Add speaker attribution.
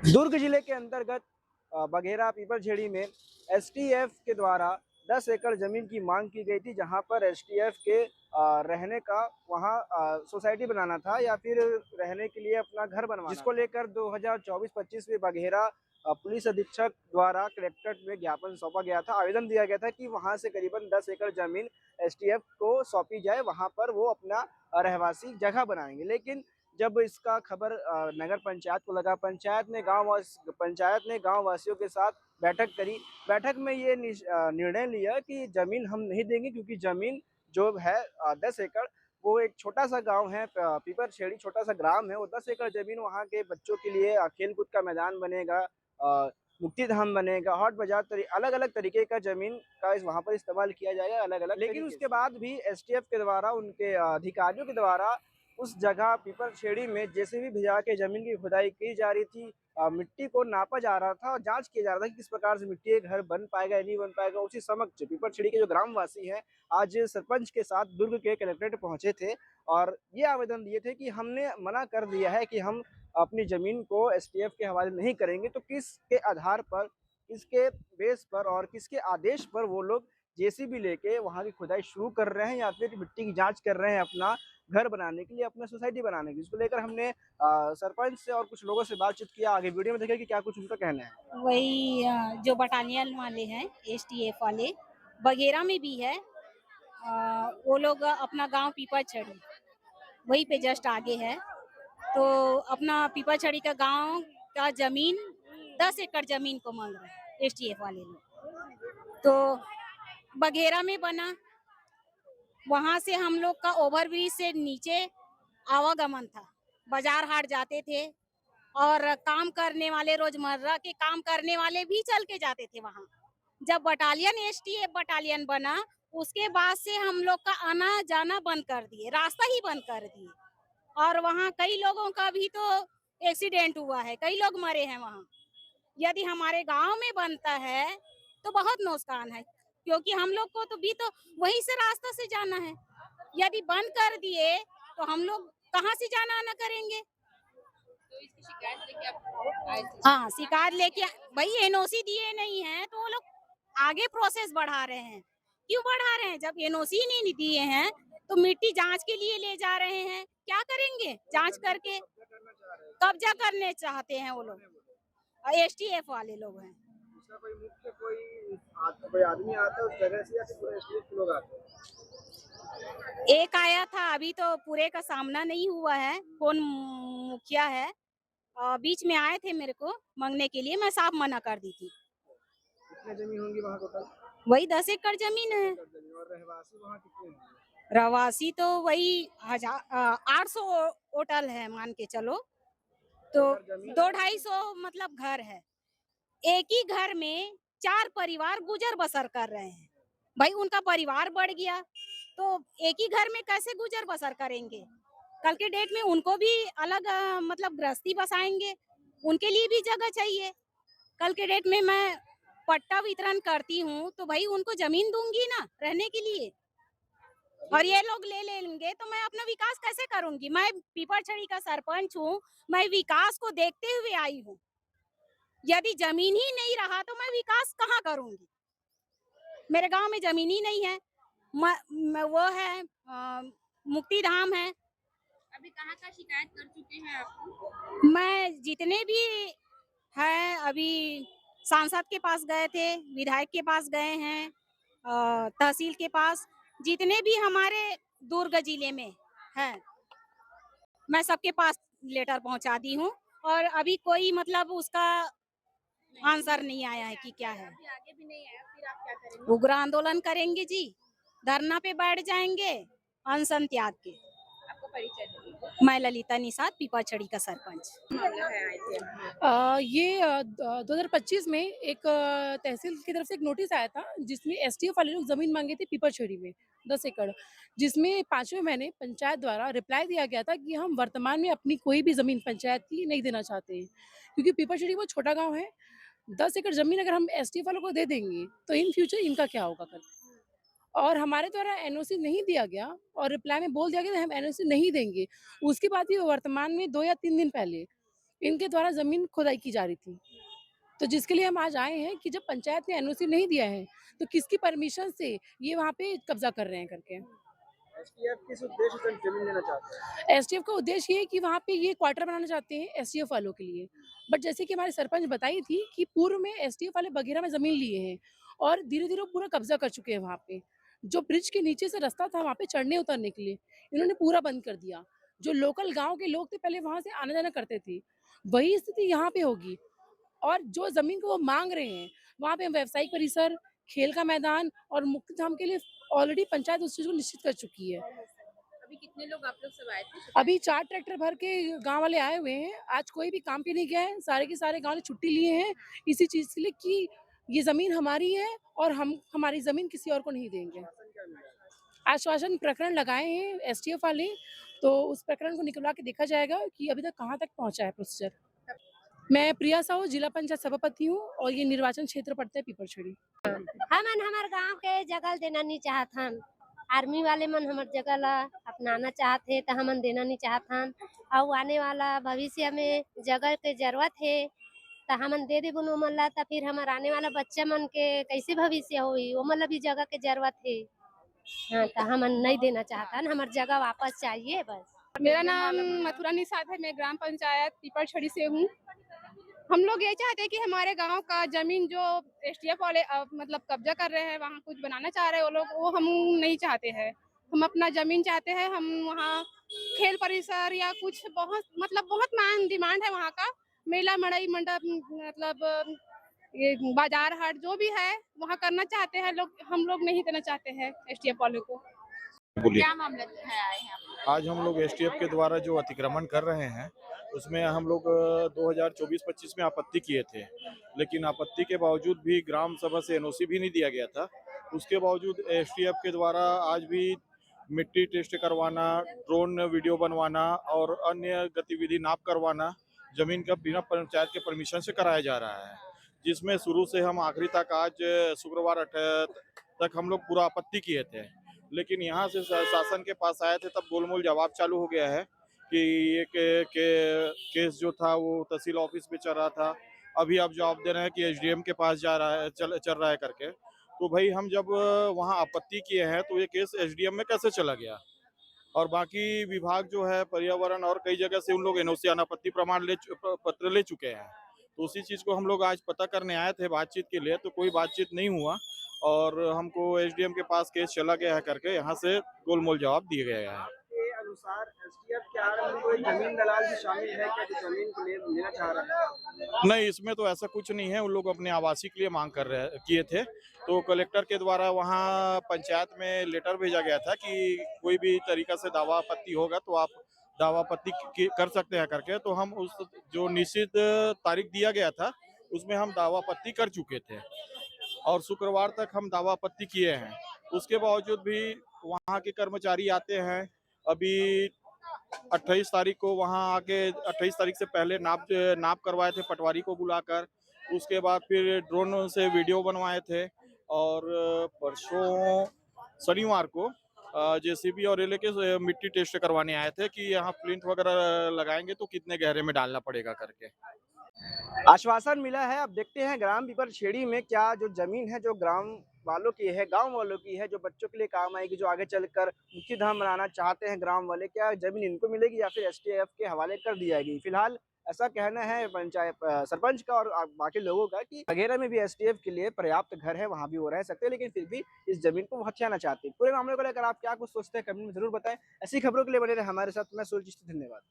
Speaker 1: दुर्ग जिले के अंतर्गत बघेरा पीपलझेड़ी में एसटीएफ के द्वारा 10 एकड़ जमीन की मांग की गई थी, जहां पर एसटीएफ के रहने का वहां सोसाइटी बनाना था या फिर रहने के लिए अपना घर बनवाना, जिसको लेकर 2024-25 में बघेरा पुलिस अधीक्षक द्वारा कलेक्ट्रेट में ज्ञापन सौंपा गया था। आवेदन दिया गया था कि वहां से करीबन 10 एकड़ जमीन एसटीएफ को सौंपी जाए, वहां पर वो अपना रहवासी जगह बनाएंगे। लेकिन जब इसका खबर नगर पंचायत को लगा, पंचायत ने गांव वासियों के साथ बैठक करी। बैठक में ये निर्णय लिया कि जमीन हम नहीं देंगे, क्योंकि जमीन जो है 10 एकड़, वो एक छोटा सा गांव है, पीपलछेड़ी छोटा सा ग्राम है। वो 10 एकड़ जमीन वहाँ के बच्चों के लिए खेल कूद का मैदान बनेगा, मुक्ति धाम बनेगा, हॉट बाजार, अलग अलग तरीके का जमीन का वहाँ पर इस्तेमाल किया जाएगा अलग अलग। लेकिन उसके बाद भी एसटीएफ के द्वारा, उनके अधिकारियों के द्वारा उस जगह पीपलछेड़ी में जेसीबी भिजा के जमीन की खुदाई की जा रही थी। मिट्टी को नापा जा रहा था और जांच किया जा रहा था कि किस प्रकार से मिट्टी के घर बन पाएगा या नहीं बन पाएगा। उसी समक्ष पीपलछेड़ी के जो ग्रामवासी हैं, आज सरपंच के साथ दुर्ग के कलेक्ट्रेट पहुंचे थे और ये आवेदन दिए थे कि हमने मना कर दिया है कि हम अपनी जमीन को एसटीएफ के हवाले नहीं करेंगे, तो किसके आधार पर, किसके बेस पर और किसके आदेश पर वो लोग जेसीबी लेके वहां की खुदाई शुरू कर रहे हैं या फिर मिट्टी की जांच कर रहे हैं अपना घर बनाने के लिए, अपना सोसाइटी बनाने के लिए। इसको लेकर हमने सरपंच से और कुछ लोगों से बातचीत किया। आगे वीडियो में देखें कि क्या कुछ उनका कहना है।
Speaker 2: वही जो बटालियन वाले हैं, एसटीएफ वाले बघेरा में भी है। वो लोग अपना गांव पीपलछड़ी वहीं पे जस्ट आगे है। तो अपना पीपलछड़ी का गांव का जमीन 10 एकड़ जमीन को मांग रहे हैं एसटीएफ वाले लोग। तो बघेरा में बना, वहां से हम लोग का ओवरब्रिज से नीचे आवागमन था, बाजार हाट जाते थे और काम करने वाले, रोजमर्रा के काम करने वाले भी चल के जाते थे वहां। जब बटालियन एसटीएफ बटालियन बना, उसके बाद से हम लोग का आना जाना बंद कर दिए, रास्ता ही बंद कर दिए। और वहाँ कई लोगों का भी तो एक्सीडेंट हुआ है, कई लोग मरे हैं वहाँ। यदि हमारे गांव में बनता है तो बहुत नुकसान है, क्योंकि हम लोग को तो भी तो वहीं से रास्ता से जाना है। यदि बंद कर दिए तो हम लोग कहाँ से जाना आना करेंगे?
Speaker 3: तो इसकी शिकायत लेके आप आए थे?
Speaker 2: हाँ, शिकायत लेके भाई एनओसी दिए नहीं है तो वो लोग आगे प्रोसेस बढ़ा रहे हैं। क्यों बढ़ा रहे हैं? जब एनओसी नहीं दिए हैं तो मिट्टी जांच के लिए ले जा रहे हैं। क्या करेंगे? जांच करके कब्जा करने चाहते हैं वो लोग। एसटीएफ वाले लोग हैं।
Speaker 1: इसका कोई मुख्य कोई आदमी आता है उस जगह से या फिर पूरे एसटीएफ के लोग आते हैं?
Speaker 2: एक आया था, अभी तो पूरे का सामना नहीं हुआ है कौन मुखिया है। बीच में आए थे मेरे को मांगने के लिए, मैं साफ मना कर दी थी।
Speaker 1: कितने जमीन होंगी वहाँ टोटल?
Speaker 2: वही 10 एकड़ जमीन है।
Speaker 1: और रहवासी वहाँ कितने हैं?
Speaker 2: रवासी तो वही 800 होटल है मान के चलो, तो 200-250 मतलब घर है। एक ही घर में 4 परिवार गुजर बसर कर रहे हैं। भाई उनका परिवार बढ़ गया तो एक ही घर में कैसे गुजर बसर करेंगे? कल के डेट में उनको भी अलग मतलब गृहस्थी बसाएंगे, उनके लिए भी जगह चाहिए। कल के डेट में मैं पट्टा वितरण करती हूँ तो भाई उनको जमीन दूंगी ना रहने के लिए। और ये लोग ले लेंगे तो मैं अपना विकास कैसे करूंगी? मैं पीपलछड़ी का सरपंच हूँ, मैं विकास को देखते हुए आई हूँ। यदि जमीन ही नहीं रहा तो मैं विकास कहाँ करूंगी? मेरे गांव में जमीन ही नहीं है। वो है मुक्ति धाम है।
Speaker 3: अभी कहाँ शिकायत कर चुके हैं आप?
Speaker 2: मैं जितने भी है अभी सांसद के पास गए थे, विधायक के पास गए हैं, तहसील के पास, जितने भी हमारे दुर्ग जिले में है, मैं सबके पास लेटर पहुंचा दी हूँ। और अभी कोई मतलब उसका आंसर नहीं आया है कि क्या है।
Speaker 3: अभी आगे भी नहीं आया, फिर आप क्या करेंगे?
Speaker 2: उग्र आंदोलन करेंगे जी, धरना पे बैठ जाएंगे अनशन त्याग के।
Speaker 3: आपका परिचय दीजिए।
Speaker 2: मैं ललिता निषाद, पीपलछड़ी का सरपंच।
Speaker 3: मामला है आए थे?
Speaker 4: 2025 में एक तहसील की तरफ से एक नोटिस आया था जिसमें एसटीएफ वाले लोग ज़मीन मांगे थे पीपलछड़ी में 10 एकड़, जिसमें 5वें महीने पंचायत द्वारा रिप्लाई दिया गया था कि हम वर्तमान में अपनी कोई भी ज़मीन पंचायत की नहीं देना चाहते हैं, क्योंकि पीपलछड़ी बहुत छोटा गांव है। 10 एकड़ ज़मीन अगर हम एसटीएफ वालों को दे देंगे तो इन फ्यूचर इनका क्या होगा कल। और हमारे द्वारा एनओसी नहीं दिया गया और रिप्लाई में बोल दिया गया कि हम एनओसी नहीं देंगे। उसके बाद ही वर्तमान में 2 या 3 दिन पहले इनके द्वारा ज़मीन खुदाई की जा रही थी। तो जिसके लिए हम आज आए हैं कि जब पंचायत ने एनओसी नहीं दिया है, तो किसकी परमिशन से ये वहाँ पे कब्ज़ा कर रहे हैं करके।
Speaker 1: एसटीएफ किस उद्देश्य से जमीन लेना चाहते हैं?
Speaker 4: एसटीएफ का उद्देश्य ये है कि वहाँ पे ये क्वार्टर बनाना चाहते हैं एसटीएफ वालों के लिए। बट जैसे कि हमारे सरपंच बताई थी कि पूर्व में एसटीएफ वाले बघेरा में ज़मीन लिए हैं और धीरे-धीरे वो पूरा कब्ज़ा कर चुके हैं वहाँ पे। जो ब्रिज के नीचे से रास्ता था वहाँ पे चढ़ने-उतरने के लिए, इन्होंने पूरा बंद कर दिया। जो लोकल गाँव के लोग थे पहले वहाँ से आना-जाना करते थे, वही स्थिति यहाँ पे होगी। और जो ज़मीन को वो माँग रहे हैं, वहाँ पे व्यावसायिक परिसर, खेल का मैदान और मुख्य धाम के लिए ऑलरेडी पंचायत उस चीज़ को निश्चित कर चुकी है।
Speaker 3: अभी कितने लोग आप लोग सब आए थे?
Speaker 4: अभी 4 ट्रैक्टर भर के गाँव वाले आए हुए हैं। आज कोई भी काम पे नहीं गया है। सारे के सारे गाँव वाले छुट्टी लिए हैं, इसी चीज़ के लिए कि ये ज़मीन हमारी है और हम हमारी ज़मीन किसी और को नहीं देंगे। आश्वासन प्रकरण लगाए हैं एसटीएफ वाले, तो उस प्रकरण को निकलवा के देखा जाएगा कि अभी तक कहाँ तक पहुँचा है प्रोसीजर। मैं प्रिया साहू जिला पंचायत सभापति हूँ और ये निर्वाचन क्षेत्र पड़ता है पीपलछड़ी।
Speaker 5: हमन हमार गांव के जगह देना नहीं चाहत हन। आर्मी वाले मन हमार जगह ला अपनाना चाहते तो हमन देना नहीं चाहत हन। और आने वाला भविष्य में जगह के जरूरत है तो हमन दे देबो ओमन ला, तो फिर हमार आने वाला बच्चा मन के कैसे भविष्य होई, ओमन ला भी जगह के जरूरत है। हाँ, तो हमन नहीं देना चाहत हन, हमार जगह वापस चाहिए बस।
Speaker 6: मेरा नाम मथुरा निषाद है। मैं ग्राम पंचायत पीपलछड़ी से हूँ। हम लोग ये चाहते हैं कि हमारे गांव का जमीन जो एसटीएफ वाले मतलब कब्जा कर रहे हैं, वहाँ कुछ बनाना चाह रहे हैं वो लोग, वो हम नहीं चाहते हैं। हम अपना जमीन चाहते हैं। हम वहाँ खेल परिसर या कुछ बहुत डिमांड है वहाँ का। मेला मड़ई मंडप मतलब ये बाजार हाट जो भी है वहाँ करना चाहते हैं लोग। हम लोग नहीं देना चाहते हैं एसटीएफ वाले को।
Speaker 7: बोलिए।
Speaker 3: क्या मामला है आए हैं आप?
Speaker 7: आज हम लोग एसटीएफ के द्वारा जो अतिक्रमण कर रहे हैं उसमें हम लोग 2024-25 में आपत्ति किए थे, लेकिन आपत्ति के बावजूद भी ग्राम सभा से एनओसी भी नहीं दिया गया था। उसके बावजूद एसटीएफ के द्वारा आज भी मिट्टी टेस्ट करवाना, ड्रोन वीडियो बनवाना और अन्य गतिविधि नाप करवाना जमीन का बिना पंचायत के परमिशन से कराया जा रहा है, जिसमें शुरू से हम आखिरी तक आज शुक्रवार तक हम लोग पूरा आपत्ति किए थे। लेकिन यहाँ से शासन के पास आए थे तब गोलमोल जवाब चालू हो गया है कि ये केस जो था वो तहसील ऑफिस पे चल रहा था। अभी आप जवाब दे रहे हैं कि एसडीएम के पास जा रहा है, चल रहा है करके। तो भाई हम जब वहाँ आपत्ति किए हैं तो ये केस एसडीएम में कैसे चला गया? और बाकी विभाग जो है पर्यावरण और कई जगह से उन लोग एनओसी अनापत्ति प्रमाण पत्र ले चुके हैं। तो उसी चीज़ को हम लोग आज पता करने आए थे बातचीत के लिए, तो कोई बातचीत नहीं हुआ और हमको एसडीएम के पास केस चला गया है करके यहाँ से गोलमोल जवाब दिए गए हैं।
Speaker 1: के अनुसार एसटीएफ के आगे में कोई जमीन दलाल भी शामिल है क्या जो जमीन को लेना चाह रहा है?
Speaker 7: नहीं, इसमें तो ऐसा कुछ नहीं है। उन लोग अपने आवासीय के लिए मांग किए थे, तो कलेक्टर के द्वारा वहाँ पंचायत में लेटर भेजा गया था कि कोई भी तरीका से दावा आपत्ति होगा तो आप दावा आपत्ति कर सकते हैं करके। तो हम उस जो निश्चित तारीख दिया गया था उसमें हम दावा आपत्ति कर चुके थे और शुक्रवार तक हम दावा आपत्ति किए हैं। उसके बावजूद भी वहाँ के कर्मचारी आते हैं। अभी 28 तारीख को वहाँ आके 28 तारीख से पहले नाप करवाए थे पटवारी को बुलाकर। उसके बाद फिर ड्रोन से वीडियो बनवाए थे और परसों शनिवार को जेसीबी और रेले के मिट्टी टेस्ट करवाने आए थे कि यहाँ प्लिंथ वगैरह लगाएंगे तो कितने गहरे में डालना पड़ेगा करके।
Speaker 1: आश्वासन मिला है। अब देखते हैं ग्राम पीपलछेड़ी में क्या जो जमीन है जो ग्राम वालों की है, गांव वालों की है, जो बच्चों के लिए काम आएगी, जो आगे चलकर मुक्ति धाम बनाना चाहते हैं ग्राम वाले, क्या जमीन इनको मिलेगी या फिर एसटीएफ के हवाले कर दी जाएगी? फिलहाल ऐसा कहना है पंचायत सरपंच का और बाकी लोगों का कि बघेरा में भी एसटीएफ के लिए पर्याप्त घर है, वहां भी वो रह सकते हैं, लेकिन फिर भी इस जमीन को हथियाना चाहते हैं। पूरे मामले को लेकर आप क्या कुछ सोचते हैं कमेंट में जरूर बताएं। ऐसी खबरों के लिए बने रहे हमारे साथ। मैं सूरज, धन्यवाद।